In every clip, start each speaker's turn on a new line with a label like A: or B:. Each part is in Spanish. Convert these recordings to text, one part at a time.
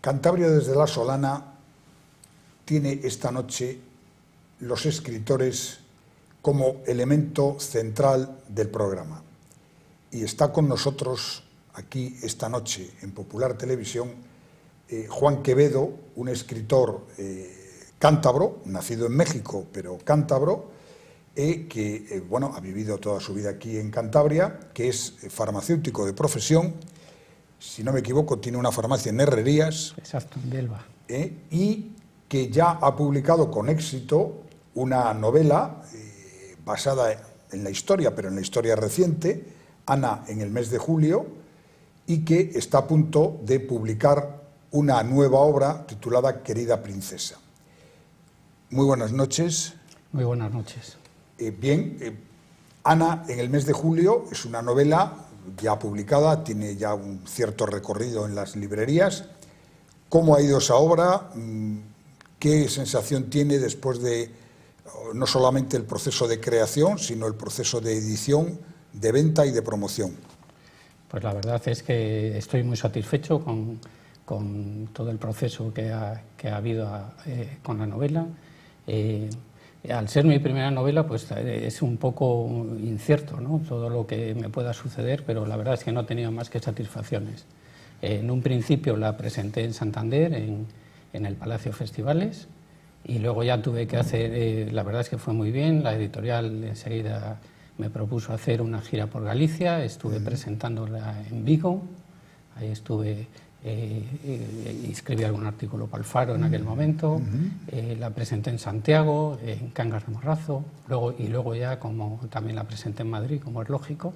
A: Cantabria desde la Solana tiene esta noche los escritores como elemento central del programa. Y está con nosotros aquí esta noche en Popular Televisión Juan Quevedo, un escritor cántabro, nacido en México, pero cántabro, que ha vivido toda su vida aquí en Cantabria, que es farmacéutico de profesión. Si no me equivoco, tiene una farmacia en Herrerías.
B: Exacto, en Huelva.
A: Y que ya ha publicado con éxito una novela basada en la historia, pero en la historia reciente, Ana en el mes de julio, y que está a punto de publicar una nueva obra titulada Querida Princesa. Muy buenas noches.
B: Muy buenas noches.
A: Ana en el mes de julio es una novela ya publicada, tiene ya un cierto recorrido en las librerías. ¿Cómo ha ido esa obra? ¿Qué sensación tiene después de no solamente el proceso de creación, sino el proceso de edición, de venta y de promoción?
B: Pues la verdad es que estoy muy satisfecho con todo el proceso que ha habido con la novela. Al ser mi primera novela, pues es un poco incierto, ¿no?, todo lo que me pueda suceder, pero la verdad es que no he tenido más que satisfacciones. En un principio la presenté en Santander, en el Palacio Festivales, y luego ya tuve que hacer, la verdad es que fue muy bien, la editorial enseguida me propuso hacer una gira por Galicia, estuve presentándola en Vigo, ahí estuve, escribí algún artículo para el Faro en aquel momento, la presenté en Santiago, en Cangas de Morrazo, y luego ya como también la presenté en Madrid, como es lógico,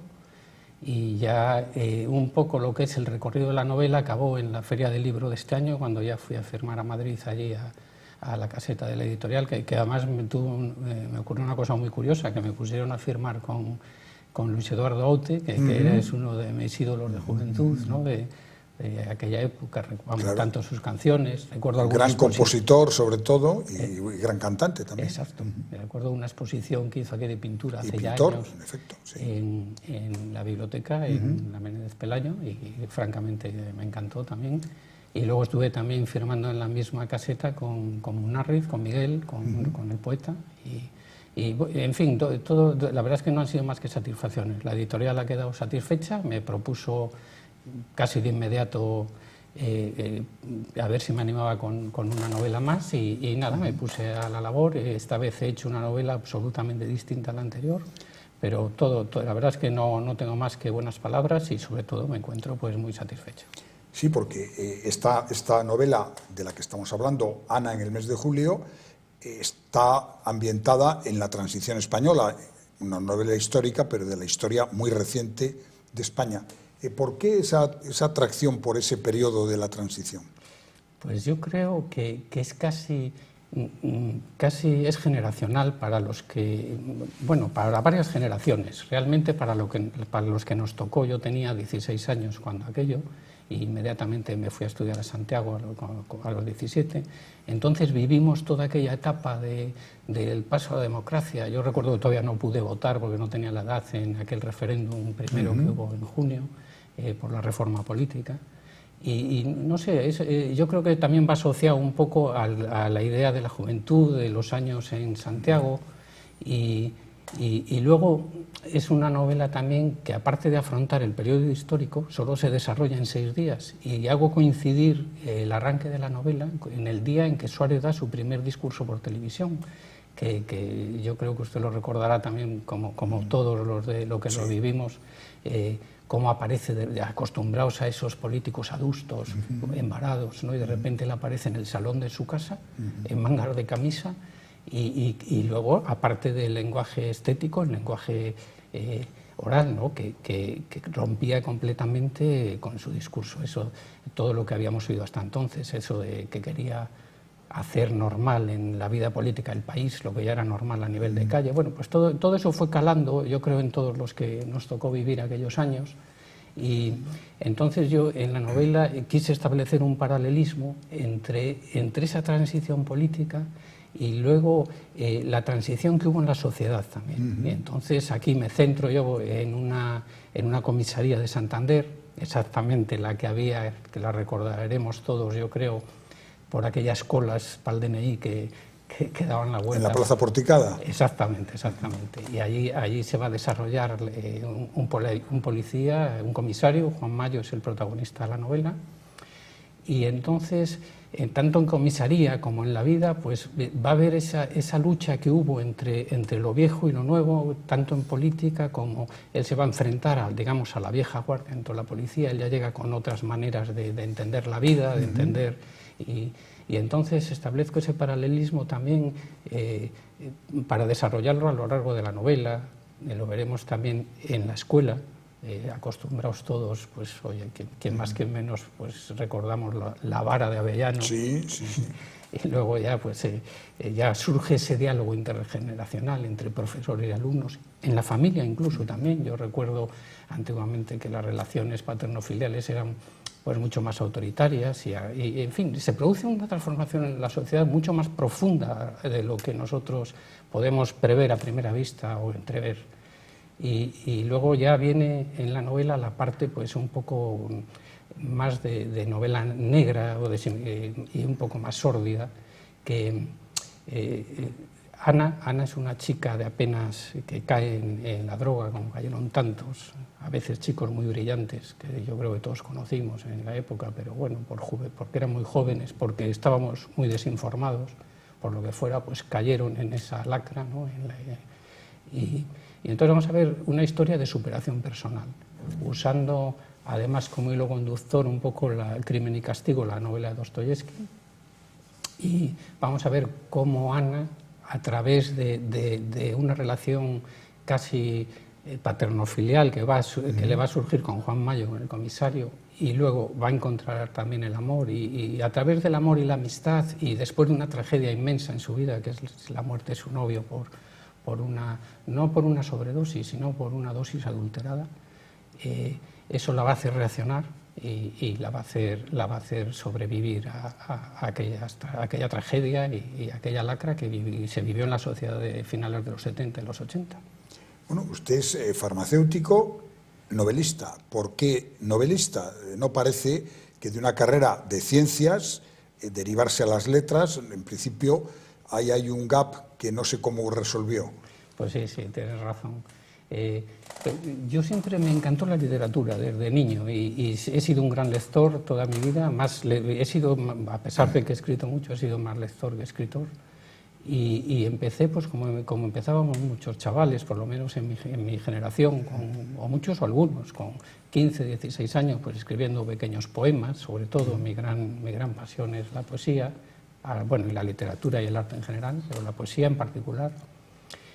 B: y ya un poco lo que es el recorrido de la novela acabó en la Feria del Libro de este año, cuando ya fui a firmar a Madrid, allí a la caseta de la editorial, que además me ocurrió una cosa muy curiosa, que me pusieron a firmar con Luis Eduardo Aute, que es uno de mis ídolos de juventud, ¿no?, de aquella época. Recuerdo claro, tanto sus canciones, recuerdo
A: gran compositor sobre todo y gran cantante también.
B: Exacto, recuerdo una exposición que hizo aquí de pintura hace ya
A: pintor,
B: años
A: en efecto, sí,
B: en la biblioteca, en la Menéndez Pelayo, y francamente me encantó también. Y luego estuve también firmando en la misma caseta con Munarriz, con Miguel, con el poeta, y en fin, todo, la verdad es que no han sido más que satisfacciones. La editorial ha quedado satisfecha, me propuso casi de inmediato a ver si me animaba con una novela más, y nada, me puse a la labor. Esta vez he hecho una novela absolutamente distinta a la anterior, pero todo la verdad es que no tengo más que buenas palabras, y sobre todo me encuentro pues muy satisfecho.
A: Sí, porque esta novela de la que estamos hablando, Ana en el mes de julio, está ambientada en la transición española, una novela histórica, pero de la historia muy reciente de España. ¿Por qué esa atracción por ese periodo de la transición?
B: Pues yo creo que es casi es generacional para los que, bueno, para varias generaciones. Realmente para los que nos tocó, yo tenía 16 años cuando aquello, y inmediatamente me fui a estudiar a Santiago a los 17. Entonces vivimos toda aquella etapa del paso a la democracia. Yo recuerdo que todavía no pude votar porque no tenía la edad en aquel referéndum primero que hubo en junio por la reforma política. Y no sé, yo creo que también va asociado un poco a la idea de la juventud, de los años en Santiago, y luego es una novela también que, aparte de afrontar el periodo histórico, solo se desarrolla en 6 días, y hago coincidir el arranque de la novela en el día en que Suárez da su primer discurso por televisión, que yo creo que usted lo recordará también, como todos los de lo que lo vivimos, cómo aparece acostumbrados a esos políticos adustos, embarados, ¿no?, y de repente él aparece en el salón de su casa, en mangas de camisa, y luego, aparte del lenguaje estético, el lenguaje oral, ¿no?, que rompía completamente con su discurso, eso, todo lo que habíamos oído hasta entonces, eso de que quería hacer normal en la vida política del país lo que ya era normal a nivel de calle. Bueno, pues todo eso fue calando, yo creo, en todos los que nos tocó vivir aquellos años, y entonces yo en la novela quise establecer un paralelismo entre esa transición política y luego la transición que hubo en la sociedad también. Y entonces aquí me centro yo en una comisaría de Santander, exactamente la que había, que la recordaremos todos, yo creo, por aquellas colas para el DNI que daban la vuelta.
A: ¿En la Plaza Porticada?
B: Exactamente. Y allí se va a desarrollar un policía, un comisario, Juan Mayo es el protagonista de la novela, y entonces, tanto en comisaría como en la vida, pues va a haber esa lucha que hubo entre lo viejo y lo nuevo, tanto en política como él se va a enfrentar digamos, a la vieja guardia dentro de la policía, él ya llega con otras maneras de entender la vida, de entender, y entonces establezco ese paralelismo también para desarrollarlo a lo largo de la novela, lo veremos también en la escuela. Acostumbrados todos, pues oye, quien más que menos, pues recordamos la vara de Avellano.
A: Sí.
B: Y luego ya, pues ya surge ese diálogo intergeneracional entre profesores y alumnos, en la familia incluso también. Yo recuerdo antiguamente que las relaciones paterno-filiales eran pues mucho más autoritarias y en fin, se produce una transformación en la sociedad mucho más profunda de lo que nosotros podemos prever a primera vista o entrever. Y luego ya viene en la novela la parte pues un poco más de novela negra y un poco más sórdida, que Ana es una chica de apenas que cae en la droga, como cayeron tantos, a veces chicos muy brillantes, que yo creo que todos conocimos en la época, pero bueno, porque eran muy jóvenes, porque estábamos muy desinformados, por lo que fuera, pues cayeron en esa lacra, ¿no? Y entonces vamos a ver una historia de superación personal, usando además como hilo conductor un poco el Crimen y Castigo, la novela de Dostoyevski, y vamos a ver cómo Ana, a través de una relación casi paternofilial que le va a surgir con Juan Mayo, con el comisario, y luego va a encontrar también el amor, y a través del amor y la amistad, y después de una tragedia inmensa en su vida, que es la muerte de su novio no por una sobredosis, sino por una dosis adulterada, eso la va a hacer reaccionar y la va a hacer sobrevivir a aquella tragedia y aquella lacra que se vivió en la sociedad de finales de los 70 y los 80.
A: Bueno, usted es farmacéutico, novelista. ¿Por qué novelista? No parece que de una carrera de ciencias derivarse a las letras. En principio ahí hay un gap que no sé cómo resolvió.
B: Pues sí, tienes razón. Yo siempre me encantó la literatura desde niño y he sido un gran lector toda mi vida. A pesar de que he escrito mucho, he sido más lector que escritor. Y empecé, pues como empezábamos muchos chavales, por lo menos en mi generación, o muchos o algunos, con 15, 16 años, pues escribiendo pequeños poemas. Sobre todo mi gran pasión es la poesía, bueno, y la literatura y el arte en general, pero la poesía en particular.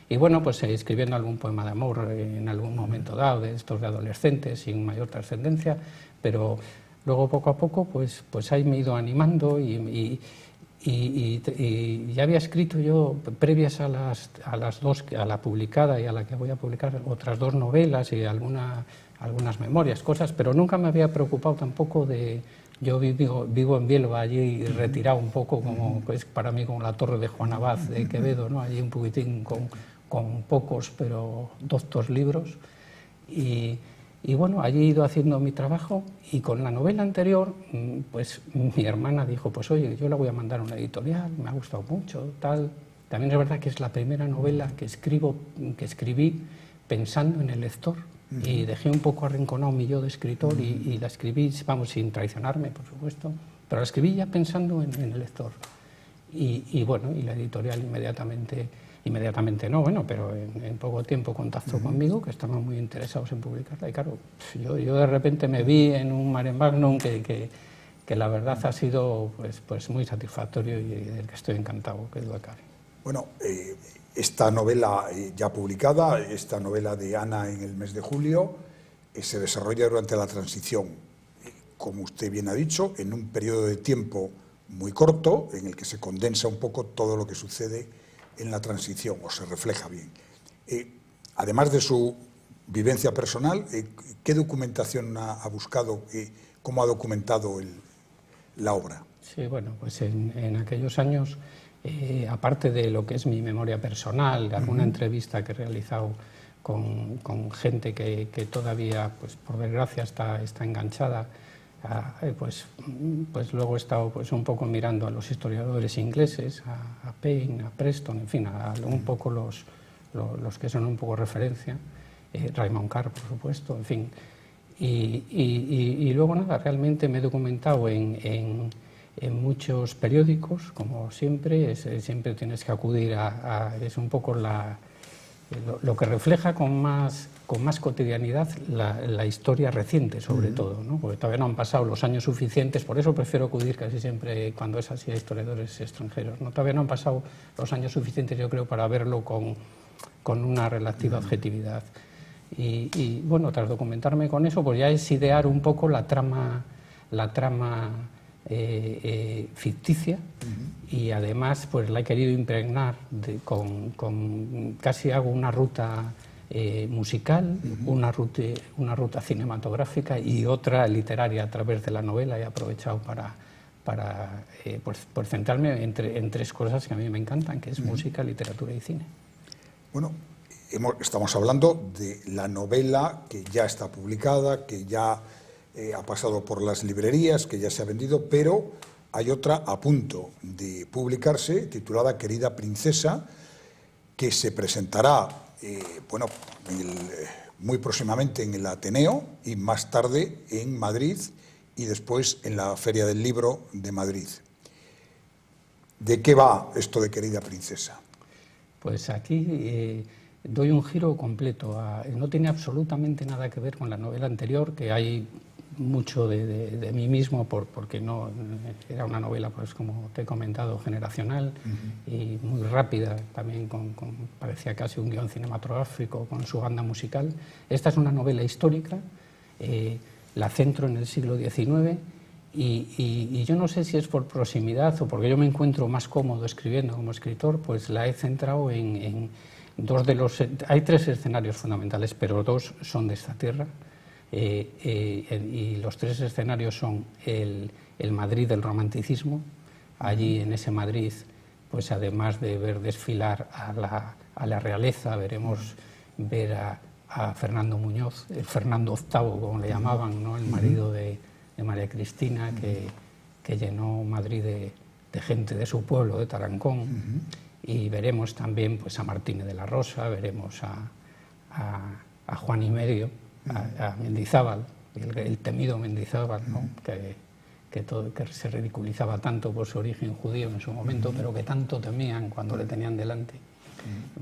B: Y bueno, pues escribiendo algún poema de amor en algún momento dado, de estos de adolescentes, sin mayor trascendencia, pero luego poco a poco pues ahí me he ido animando y ya había escrito yo, previas a la publicada y a la que voy a publicar, otras 2 novelas y algunas memorias, cosas, pero nunca me había preocupado tampoco de... Yo vivo en Bielva, allí retirado un poco, como pues para mí como la Torre de Juan Abad de Quevedo, ¿no? Allí un poquitín con pocos pero doctos libros. Y bueno, allí he ido haciendo mi trabajo, y con la novela anterior, pues mi hermana dijo, pues oye, yo la voy a mandar a una editorial, me ha gustado mucho, tal. También es verdad que es la primera novela que escribí pensando en el lector. Y dejé un poco arrinconado mi yo de escritor y la escribí, vamos, sin traicionarme, por supuesto, pero la escribí ya pensando en el lector. Y bueno, y la editorial inmediatamente no, bueno, pero en poco tiempo contactó conmigo, que estaban muy interesados en publicarla, y claro, yo de repente me vi en un mare magnum que la verdad ha sido pues muy satisfactorio y del que estoy encantado, que duda cabe.
A: Bueno, esta novela ya publicada, esta novela de Ana en el mes de julio, se desarrolla durante la transición, como usted bien ha dicho, en un periodo de tiempo muy corto, en el que se condensa un poco todo lo que sucede en la transición, o se refleja bien. Además de su vivencia personal, ¿qué documentación ha buscado? ¿Cómo ha documentado la obra?
B: Sí, bueno, pues en aquellos años aparte de lo que es mi memoria personal, de alguna entrevista que he realizado con gente que todavía, pues por desgracia, está enganchada, pues luego he estado pues un poco mirando a los historiadores ingleses, a Payne, a Preston, en fin, a un poco los que son un poco referencia, Raymond Carr, por supuesto, en fin. Y luego nada, realmente me he documentado en muchos periódicos, como siempre, siempre tienes que acudir es un poco lo que refleja con más cotidianidad la historia reciente, sobre todo, ¿no? Porque todavía no han pasado los años suficientes, por eso prefiero acudir casi siempre cuando es así a historiadores extranjeros, ¿no? Todavía no han pasado los años suficientes, yo creo, para verlo con una relativa objetividad. Y bueno, tras documentarme con eso, pues ya es idear un poco la trama ficticia, y además pues la he querido impregnar casi hago una ruta musical, una ruta cinematográfica y otra literaria a través de la novela. He aprovechado para centrarme en tres cosas que a mí me encantan, que es música, literatura y cine.
A: Bueno, estamos hablando de la novela que ya está publicada, que ya ha pasado por las librerías, que ya se ha vendido, pero hay otra a punto de publicarse, titulada Querida Princesa, que se presentará muy próximamente en el Ateneo y más tarde en Madrid y después en la Feria del Libro de Madrid. ¿De qué va esto de Querida Princesa?
B: Pues aquí doy un giro completo. No tiene absolutamente nada que ver con la novela anterior, que hay mucho de mí mismo, porque no era una novela, pues como te he comentado, generacional y muy rápida, también parecía casi un guión cinematográfico con su banda musical. Esta es una novela histórica, la centro en el siglo XIX, y yo no sé si es por proximidad o porque yo me encuentro más cómodo escribiendo como escritor, pues la he centrado en dos de los... Hay tres escenarios fundamentales, pero dos son de esta tierra. Y los tres escenarios son el Madrid del romanticismo. Allí, en ese Madrid, pues además de ver desfilar a la realeza, veremos ver a Fernando Muñoz, el Fernando VIII, como le llamaban, ¿no? El marido de María Cristina, que llenó Madrid de gente de su pueblo, de Tarancón. Y veremos también pues a Martínez de la Rosa, veremos a Juan y Medio, a Mendizábal, el temido Mendizábal, ¿no? que se ridiculizaba tanto por su origen judío en su momento, pero que tanto temían cuando le tenían delante.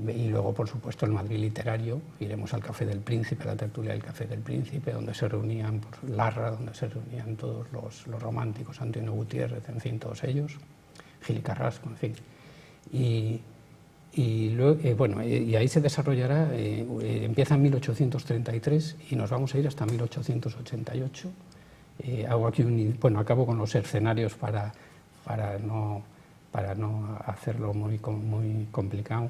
B: Y luego, por supuesto, el Madrid literario. Iremos al Café del Príncipe, a la tertulia del Café del Príncipe, donde se reunían Larra, donde se reunían todos los románticos, Antonio Gutiérrez, en fin, todos ellos, Gil Carrasco, en fin. Y ahí se desarrollará, empieza en 1833 y nos vamos a ir hasta 1888. Hago aquí acabo con los escenarios para no hacerlo muy complicado.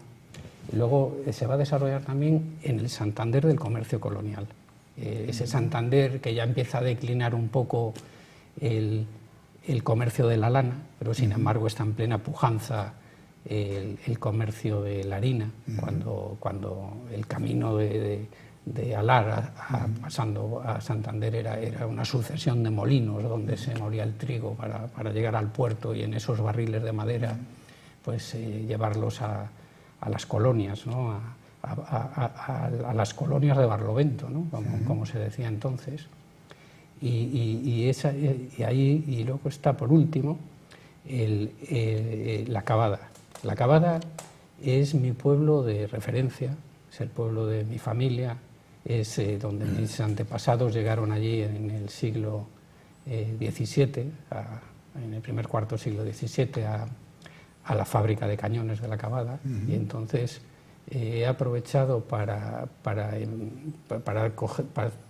B: Luego se va a desarrollar también en el Santander del comercio colonial. Ese Santander que ya empieza a declinar un poco el comercio de la lana, pero sin embargo está en plena pujanza el comercio de la harina, cuando el camino de Alar pasando a Santander era una sucesión de molinos donde se moría el trigo para llegar al puerto, y en esos barriles de madera pues llevarlos a las colonias, ¿no? a las colonias de Barlovento, ¿no? como se decía entonces. Y luego está, por último, La Cavada. La Cavada es mi pueblo de referencia, es el pueblo de mi familia, es donde mis antepasados llegaron allí en el siglo XVII, en el primer cuarto siglo XVII, a la fábrica de cañones de La Cavada. Y entonces he aprovechado para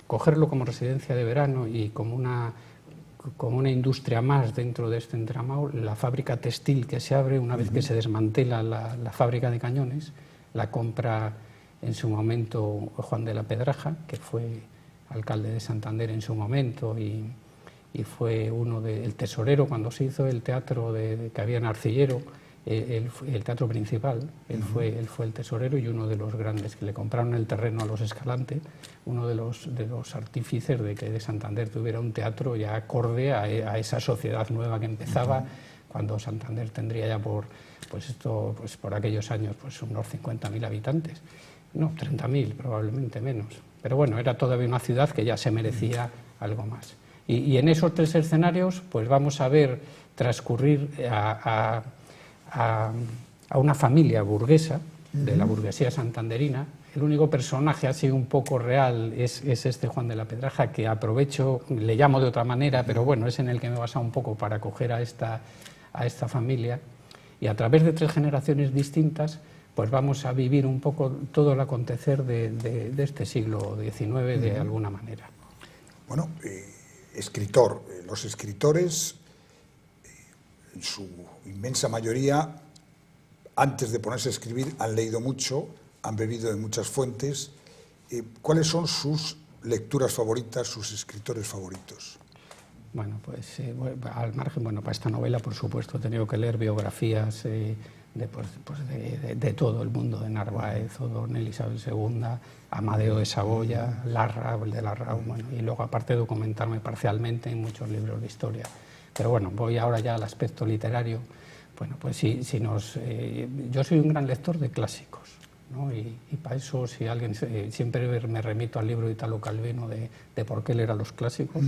B: cogerlo como residencia de verano y como una industria más dentro de este entramado. La fábrica textil que se abre una vez que se desmantela la fábrica de cañones, la compra en su momento Juan de la Pedraja, que fue alcalde de Santander en su momento y fue el tesorero cuando se hizo el teatro que había en Arcillero, el teatro principal, él fue el tesorero y uno de los grandes que le compraron el terreno a los Escalante, uno de los artífices de que de Santander tuviera un teatro ya acorde a esa sociedad nueva que empezaba, cuando Santander tendría ya por aquellos años pues unos 50.000 habitantes, no, 30.000 probablemente menos, pero bueno, era todavía una ciudad que ya se merecía algo más. Y en esos 3 escenarios pues vamos a ver transcurrir a una familia burguesa, de la burguesía santanderina. El único personaje así un poco real es este Juan de la Pedraja, que aprovecho, le llamo de otra manera, pero bueno, es en el que me he basado un poco para acoger a esta familia. Y a través de 3 generaciones distintas, pues vamos a vivir un poco todo el acontecer de este siglo XIX de alguna manera.
A: Bueno, escritor. Los escritores, en su inmensa mayoría, antes de ponerse a escribir, han leído mucho, han bebido de muchas fuentes. ¿Cuáles son sus lecturas favoritas, sus escritores favoritos?
B: Bueno, pues al margen, para esta novela, por supuesto, he tenido que leer biografías de todo el mundo, de Narváez, O'Donnell, Isabel II, Amadeo de Saboya, Larra, el de Larra, y luego aparte documentarme parcialmente en muchos libros de historia. Pero bueno, voy ahora ya al aspecto literario. Bueno, pues yo soy un gran lector de clásicos, ¿no? Y para eso, si alguien siempre me remito al libro de Italo Calvino de por qué leer a los clásicos.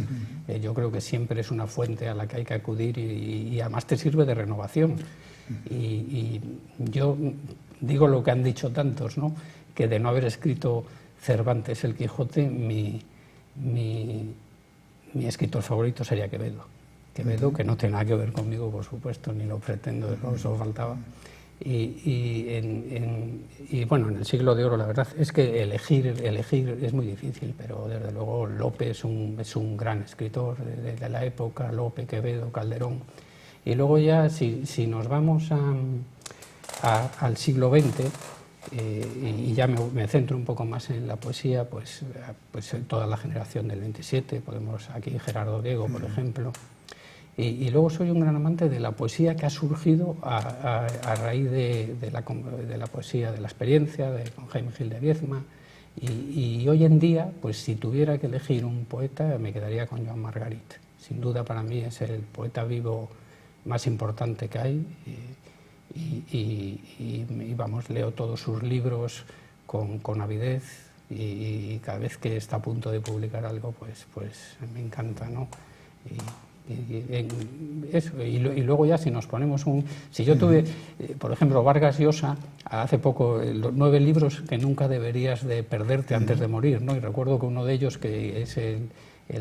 B: Yo creo que siempre es una fuente a la que hay que acudir y además te sirve de renovación. Y yo digo lo que han dicho tantos, ¿no? Que de no haber escrito Cervantes el Quijote, mi escritor favorito sería Quevedo. Quevedo, que no tiene nada que ver conmigo, por supuesto, ni lo pretendo, eso faltaba. Y bueno, en el siglo de oro la verdad es que elegir es muy difícil, pero desde luego Lope es un gran escritor de la época, Lope, Quevedo, Calderón. Y luego ya si nos vamos al siglo XX, y ya me centro un poco más en la poesía, pues toda la generación del 27, podemos aquí Gerardo Diego, por ejemplo. Y luego soy un gran amante de la poesía que ha surgido a raíz de la poesía de la experiencia, con Jaime Gil de Viedma. Y hoy en día, pues si tuviera que elegir un poeta, me quedaría con Joan Margarit. Sin duda para mí es el poeta vivo más importante que hay. Y vamos, leo todos sus libros con avidez y cada vez que está a punto de publicar algo, pues me encanta, ¿no? Y luego ya si nos ponemos si yo tuve, por ejemplo, Vargas Llosa, hace poco, los 9 libros que nunca deberías de perderte antes de morir, ¿no? Y recuerdo que uno de ellos, que es el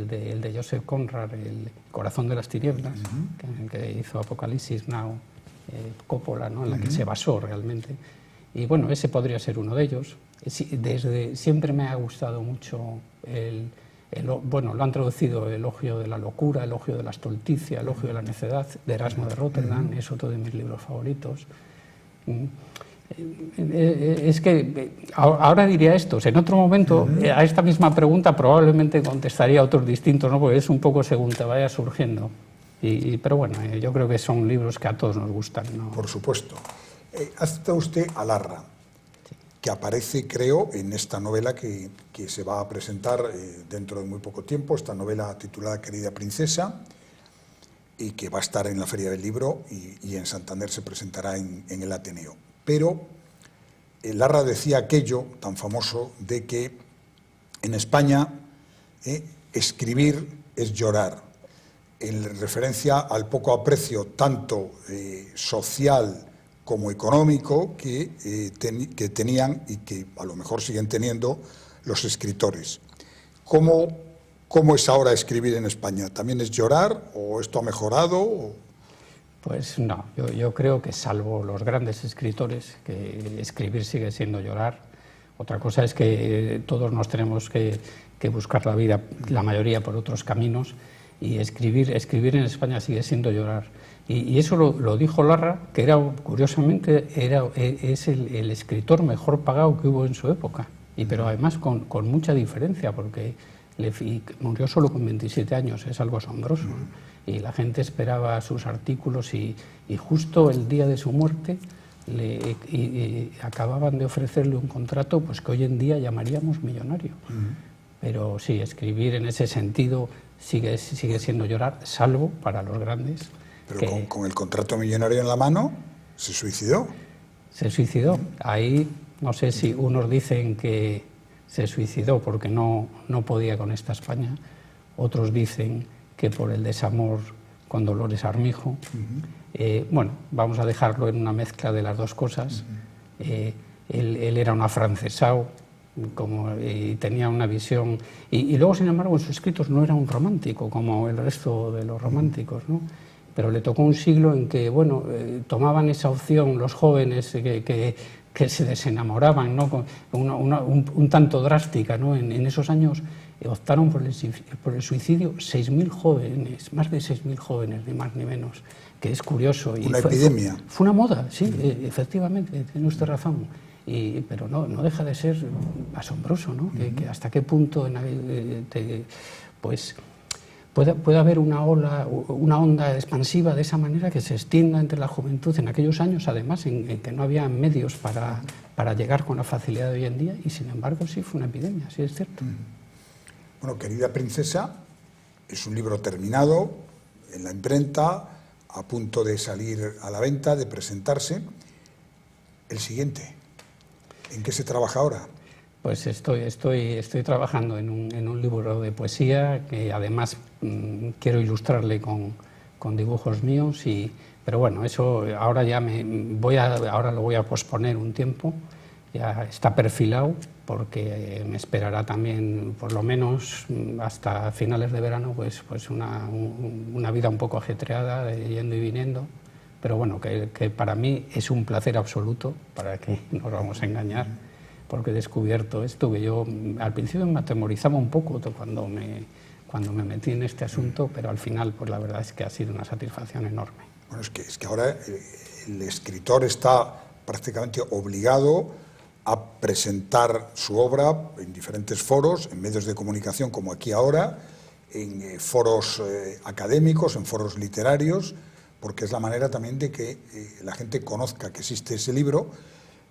B: de Joseph Conrad, El corazón de las tinieblas, que hizo Apocalipsis Now, Coppola, ¿no? En la que se basó realmente. Y bueno, ese podría ser uno de ellos. Siempre me ha gustado mucho lo han traducido Elogio de la locura, Elogio de la estulticia, Elogio de la necedad, de Erasmo de Rotterdam, es otro de mis libros favoritos. Es que ahora diría esto, en otro momento a esta misma pregunta probablemente contestaría otros distintos, ¿no? Porque es un poco según te vaya surgiendo. Pero bueno, yo creo que son libros que a todos nos gustan, ¿no?
A: Por supuesto. Ha citado usted a Larra, que aparece, creo, en esta novela que se va a presentar dentro de muy poco tiempo, esta novela titulada Querida Princesa, y que va a estar en la Feria del Libro y en Santander se presentará en el Ateneo. Pero Larra decía aquello tan famoso de que en España escribir es llorar, en referencia al poco aprecio tanto social como económico que tenían y que a lo mejor siguen teniendo los escritores. ¿Cómo es ahora escribir en España? ¿También es llorar o esto ha mejorado?
B: Pues no, yo creo que salvo los grandes escritores, que escribir sigue siendo llorar. Otra cosa es que todos nos tenemos que buscar la vida, la mayoría por otros caminos, y escribir en España sigue siendo llorar. Y eso lo dijo Larra, que curiosamente es el escritor mejor pagado que hubo en su época, pero además con mucha diferencia, porque murió solo con 27 años, es algo asombroso, ¿no? Y la gente esperaba sus artículos y justo el día de su muerte acababan de ofrecerle un contrato pues que hoy en día llamaríamos millonario. Pero sí, escribir en ese sentido sigue siendo llorar, salvo para los grandes.
A: Pero con el contrato millonario en la mano, ¿se suicidó?
B: Se suicidó. Ahí no sé si unos dicen que se suicidó porque no podía con esta España, otros dicen que por el desamor con Dolores Armijo. Bueno, vamos a dejarlo en una mezcla de las dos cosas. Él era un afrancesado, y tenía una visión, y luego, sin embargo, en sus escritos no era un romántico como el resto de los románticos, ¿no? Pero le tocó un siglo en que, bueno, tomaban esa opción los jóvenes que se desenamoraban, ¿no? un tanto drástica, ¿no? En esos años optaron por el suicidio 6.000 jóvenes, más de 6.000 jóvenes, ni más ni menos, que es curioso.
A: Una epidemia.
B: Fue una moda, sí, efectivamente, tiene usted razón. Pero no deja de ser asombroso, ¿no? Que hasta qué punto pues puede haber una onda expansiva de esa manera que se extienda entre la juventud en aquellos años, además en que no había medios para llegar con la facilidad de hoy en día, y sin embargo sí fue una epidemia, sí es cierto.
A: Bueno, Querida Princesa es un libro terminado en la imprenta, a punto de salir a la venta, de presentarse. El siguiente, ¿en qué se trabaja ahora?
B: Pues estoy trabajando en un libro de poesía que además quiero ilustrarle con dibujos míos, pero bueno, eso ahora ahora lo voy a posponer un tiempo, ya está perfilado, porque me esperará también por lo menos hasta finales de verano pues una vida un poco ajetreada, yendo y viniendo. Pero bueno, que para mí es un placer absoluto, para que no nos vamos a engañar, porque he descubierto esto, que yo al principio me atemorizaba un poco cuando me metí en este asunto, pero al final pues la verdad es que ha sido una satisfacción enorme.
A: Bueno, es que ahora el escritor está prácticamente obligado a presentar su obra en diferentes foros, en medios de comunicación como aquí ahora, en foros académicos, en foros literarios, porque es la manera también de que la gente conozca que existe ese libro,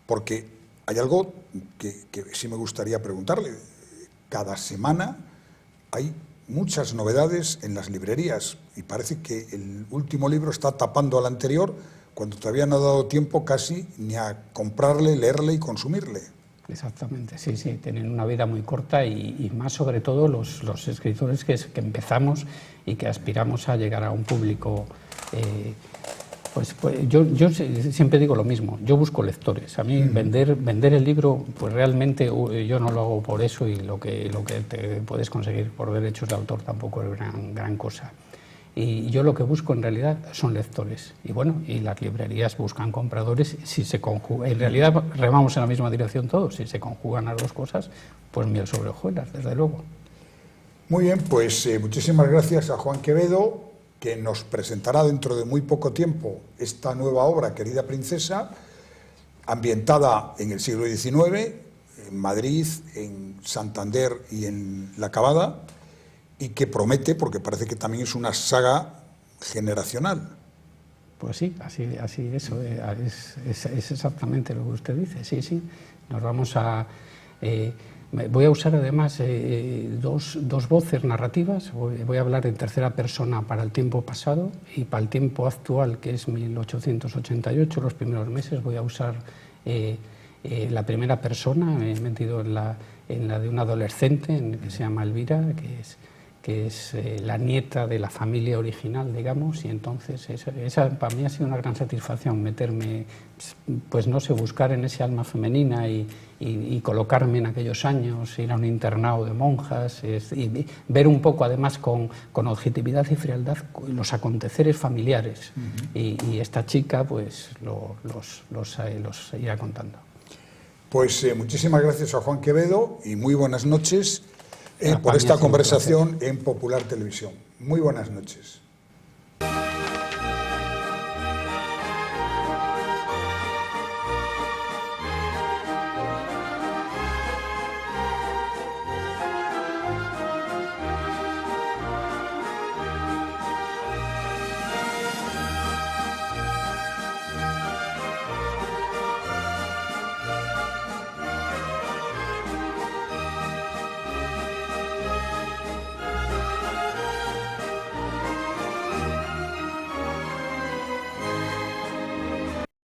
A: porque hay algo que sí me gustaría preguntarle. Cada semana hay muchas novedades en las librerías y parece que el último libro está tapando al anterior cuando todavía no ha dado tiempo casi ni a comprarle, leerle y consumirle.
B: Exactamente, sí, tienen una vida muy corta y más sobre todo los escritores que empezamos y que aspiramos a llegar a un público. Pues yo siempre digo lo mismo, yo busco lectores. A mí vender el libro, pues realmente yo no lo hago por eso, y lo que te puedes conseguir por derechos de autor tampoco es gran cosa. Y yo lo que busco en realidad son lectores. Y bueno, y las librerías buscan compradores. Si se conjuga, en realidad remamos en la misma dirección todos. Si se conjugan las dos cosas, pues miel sobre hojuelas, desde luego.
A: Muy bien, pues muchísimas gracias a Juan Quevedo, que nos presentará dentro de muy poco tiempo esta nueva obra, Querida Princesa, ambientada en el siglo XIX, en Madrid, en Santander y en La Cavada, y que promete, porque parece que también es una saga generacional.
B: Pues sí, así eso es exactamente lo que usted dice, sí. Nos vamos a... voy a usar además dos voces narrativas. Voy a hablar en tercera persona para el tiempo pasado, y para el tiempo actual, que es 1888, los primeros meses, voy a usar la primera persona. Me he metido en la de una adolescente que se llama Elvira, que es la nieta de la familia original, digamos, y entonces esa para mí ha sido una gran satisfacción, meterme, pues no sé, buscar en ese alma femenina y colocarme en aquellos años, ir a un internado de monjas, y ver un poco además con objetividad y frialdad los aconteceres familiares, y esta chica pues los irá contando. Pues
A: muchísimas gracias a Juan Quevedo y muy buenas noches por esta conversación en Popular Televisión. Muy buenas noches.